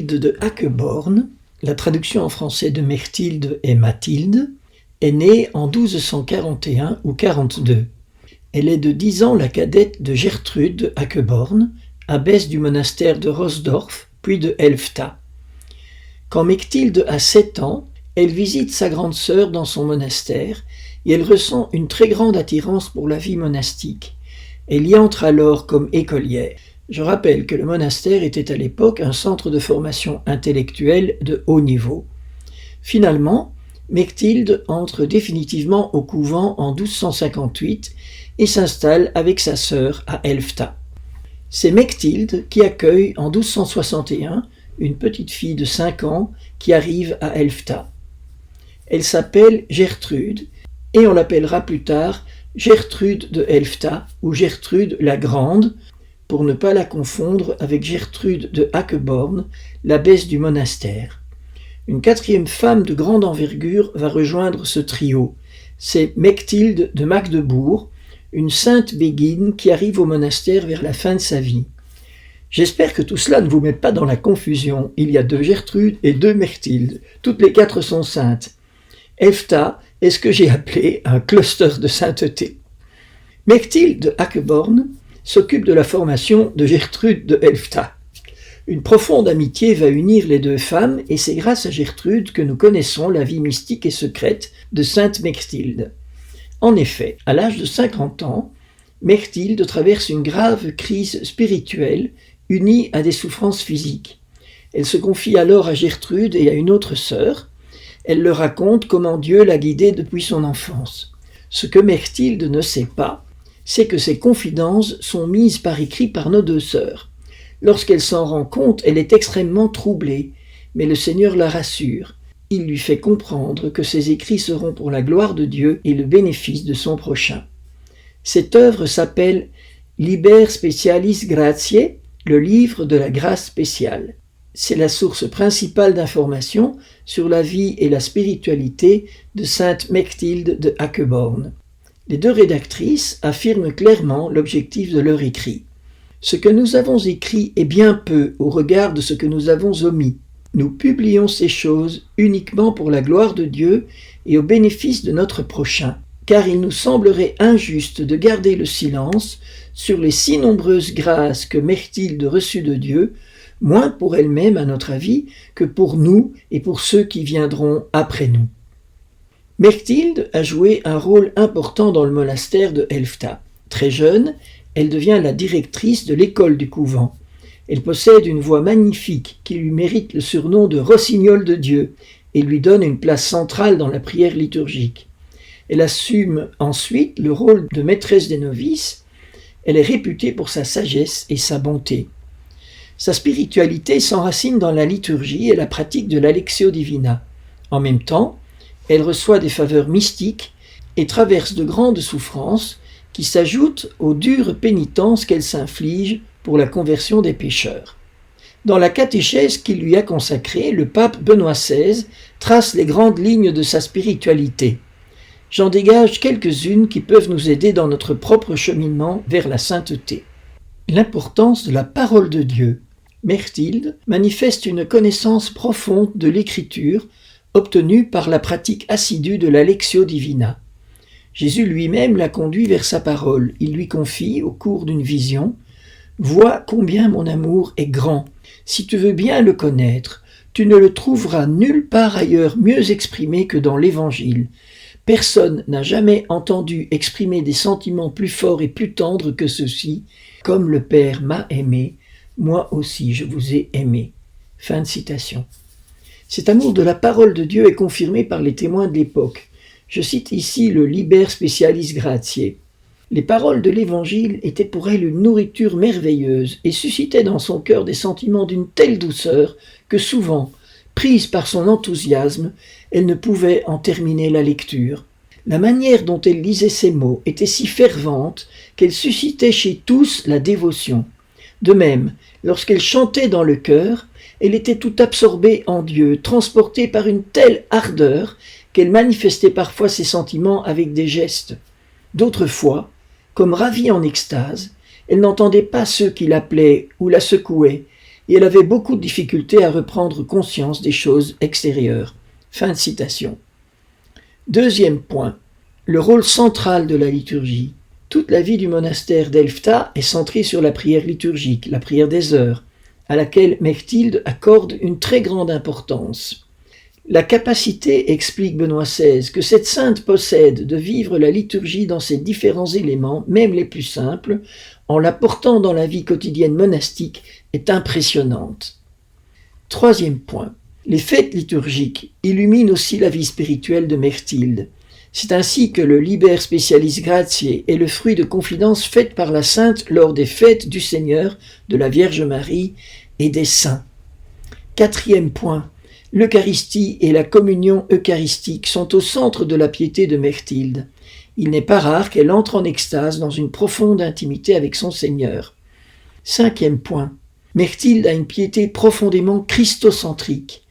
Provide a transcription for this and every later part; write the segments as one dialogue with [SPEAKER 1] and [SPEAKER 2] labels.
[SPEAKER 1] Mechtilde de Hacqueborn, la traduction en français de Mechtilde est Mathilde, est née en 1241 ou 42. Elle est de 10 ans la cadette de Gertrude de Hacqueborn, abbesse du monastère de Rosdorf, puis de Helfta. Quand Mechtilde a 7 ans, elle visite sa grande sœur dans son monastère et elle ressent une très grande attirance pour la vie monastique. Elle y entre alors comme écolière. Je rappelle que le monastère était à l'époque un centre de formation intellectuelle de haut niveau. Finalement, Mechtilde entre définitivement au couvent en 1258 et s'installe avec sa sœur à Helfta. C'est Mechtilde qui accueille en 1261 une petite fille de 5 ans qui arrive à Helfta. Elle s'appelle Gertrude et on l'appellera plus tard Gertrude de Helfta ou Gertrude la Grande, pour ne pas la confondre avec Gertrude de Hacqueborn, l'abbesse du monastère. Une 4e femme de grande envergure va rejoindre ce trio. C'est Mechtilde de Magdebourg, une sainte béguine qui arrive au monastère vers la fin de sa vie. J'espère que tout cela ne vous met pas dans la confusion. Il y a 2 Gertrude et 2 Mechtilde. Toutes les 4 sont saintes. Helfta est ce que j'ai appelé un cluster de sainteté. Mechtilde de Hacqueborn s'occupe de la formation de Gertrude de Helfta. Une profonde amitié va unir les 2 femmes et c'est grâce à Gertrude que nous connaissons la vie mystique et secrète de sainte Mechtilde. En effet, à l'âge de 50 ans, Mechtilde traverse une grave crise spirituelle unie à des souffrances physiques. Elle se confie alors à Gertrude et à une autre sœur. Elle leur raconte comment Dieu l'a guidée depuis son enfance. Ce que Mechtilde ne sait pas, c'est que ces confidences sont mises par écrit par nos 2 sœurs. Lorsqu'elle s'en rend compte, elle est extrêmement troublée, mais le Seigneur la rassure. Il lui fait comprendre que ces écrits seront pour la gloire de Dieu et le bénéfice de son prochain. Cette œuvre s'appelle Liber Specialis Gratiae, le livre de la grâce spéciale. C'est la source principale d'informations sur la vie et la spiritualité de sainte Mechtilde de Hacqueborn. Les 2 rédactrices affirment clairement l'objectif de leur écrit. Ce que nous avons écrit est bien peu au regard de ce que nous avons omis. Nous publions ces choses uniquement pour la gloire de Dieu et au bénéfice de notre prochain, car il nous semblerait injuste de garder le silence sur les si nombreuses grâces que Mechtilde reçut de Dieu, moins pour elle-même à notre avis que pour nous et pour ceux qui viendront après nous. Mechtilde a joué un rôle important dans le monastère de Helfta. Très jeune, elle devient la directrice de l'école du couvent. Elle possède une voix magnifique qui lui mérite le surnom de Rossignol de Dieu et lui donne une place centrale dans la prière liturgique. Elle assume ensuite le rôle de maîtresse des novices. Elle est réputée pour sa sagesse et sa bonté. Sa spiritualité s'enracine dans la liturgie et la pratique de l'Alexio Divina. En même temps, elle reçoit des faveurs mystiques et traverse de grandes souffrances qui s'ajoutent aux dures pénitences qu'elle s'inflige pour la conversion des pécheurs. Dans la catéchèse qu'il lui a consacrée, le pape Benoît XVI trace les grandes lignes de sa spiritualité. J'en dégage quelques-unes qui peuvent nous aider dans notre propre cheminement vers la sainteté. L'importance de la parole de Dieu. Mechtilde manifeste une connaissance profonde de l'Écriture obtenue par la pratique assidue de l'Alexio Divina. Jésus lui-même l'a conduit vers sa parole. Il lui confie, au cours d'une vision, « Vois combien mon amour est grand. Si tu veux bien le connaître, tu ne le trouveras nulle part ailleurs mieux exprimé que dans l'Évangile. Personne n'a jamais entendu exprimer des sentiments plus forts et plus tendres que ceux-ci. Comme le Père m'a aimé, moi aussi je vous ai aimé. » Fin de citation. Cet amour de la parole de Dieu est confirmé par les témoins de l'époque. Je cite ici le Liber Specialis Gratiae. Les paroles de l'Évangile étaient pour elle une nourriture merveilleuse et suscitaient dans son cœur des sentiments d'une telle douceur que souvent, prise par son enthousiasme, elle ne pouvait en terminer la lecture. La manière dont elle lisait ces mots était si fervente qu'elle suscitait chez tous la dévotion. De même, lorsqu'elle chantait dans le chœur, elle était tout absorbée en Dieu, transportée par une telle ardeur qu'elle manifestait parfois ses sentiments avec des gestes. D'autres fois, comme ravie en extase, elle n'entendait pas ceux qui l'appelaient ou la secouaient. et elle avait beaucoup de difficultés à reprendre conscience des choses extérieures. » Fin de citation. Deuxième point, le rôle central de la liturgie. Toute la vie du monastère d'Elfta est centrée sur la prière liturgique, la prière des heures, à laquelle Mechtilde accorde une très grande importance. La capacité, explique Benoît XVI, que cette sainte possède de vivre la liturgie dans ses différents éléments, même les plus simples, en la portant dans la vie quotidienne monastique, est impressionnante. Troisième point, les fêtes liturgiques illuminent aussi la vie spirituelle de Mechtilde. C'est ainsi que le Liber Specialis Gratiae est le fruit de confidences faites par la sainte lors des fêtes du Seigneur, de la Vierge Marie et des saints. Quatrième point, l'Eucharistie et la communion eucharistique sont au centre de la piété de Mechtilde. Il n'est pas rare qu'elle entre en extase dans une profonde intimité avec son Seigneur. Cinquième point, Mechtilde a une piété profondément christocentrique.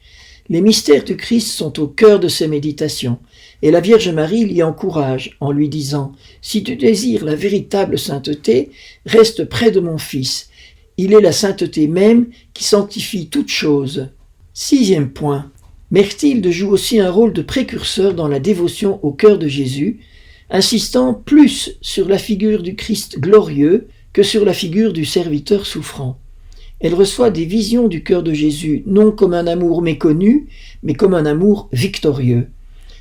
[SPEAKER 1] Les mystères du Christ sont au cœur de ses méditations, et la Vierge Marie l'y encourage en lui disant « Si tu désires la véritable sainteté, reste près de mon Fils. Il est la sainteté même qui sanctifie toute chose. » Sixième point, Mechtilde joue aussi un rôle de précurseur dans la dévotion au cœur de Jésus, insistant plus sur la figure du Christ glorieux que sur la figure du serviteur souffrant. Elle reçoit des visions du cœur de Jésus, non comme un amour méconnu, mais comme un amour victorieux.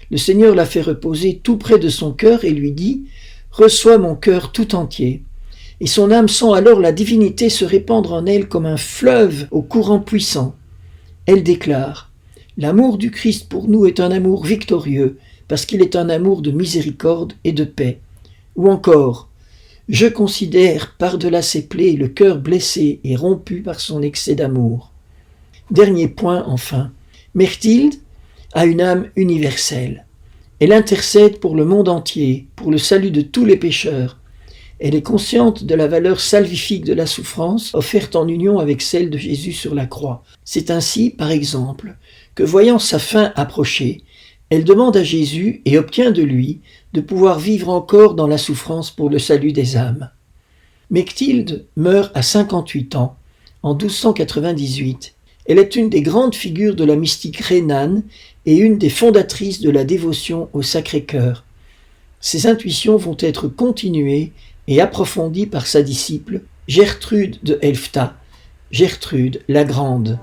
[SPEAKER 1] Le Seigneur la fait reposer tout près de son cœur et lui dit « Reçois mon cœur tout entier ». Et son âme sent alors la divinité se répandre en elle comme un fleuve au courant puissant. Elle déclare « L'amour du Christ pour nous est un amour victorieux, parce qu'il est un amour de miséricorde et de paix. » Ou encore « Je considère par-delà ses plaies le cœur blessé et rompu par son excès d'amour. » Dernier point enfin, Mechtilde a une âme universelle. Elle intercède pour le monde entier, pour le salut de tous les pécheurs. Elle est consciente de la valeur salvifique de la souffrance offerte en union avec celle de Jésus sur la croix. C'est ainsi, par exemple, que voyant sa fin approcher, elle demande à Jésus et obtient de lui de pouvoir vivre encore dans la souffrance pour le salut des âmes. Mechtilde meurt à 58 ans, en 1298. Elle est une des grandes figures de la mystique rhénane et une des fondatrices de la dévotion au Sacré-Cœur. Ses intuitions vont être continuées et approfondie par sa disciple Gertrude de Elfta, Gertrude la Grande.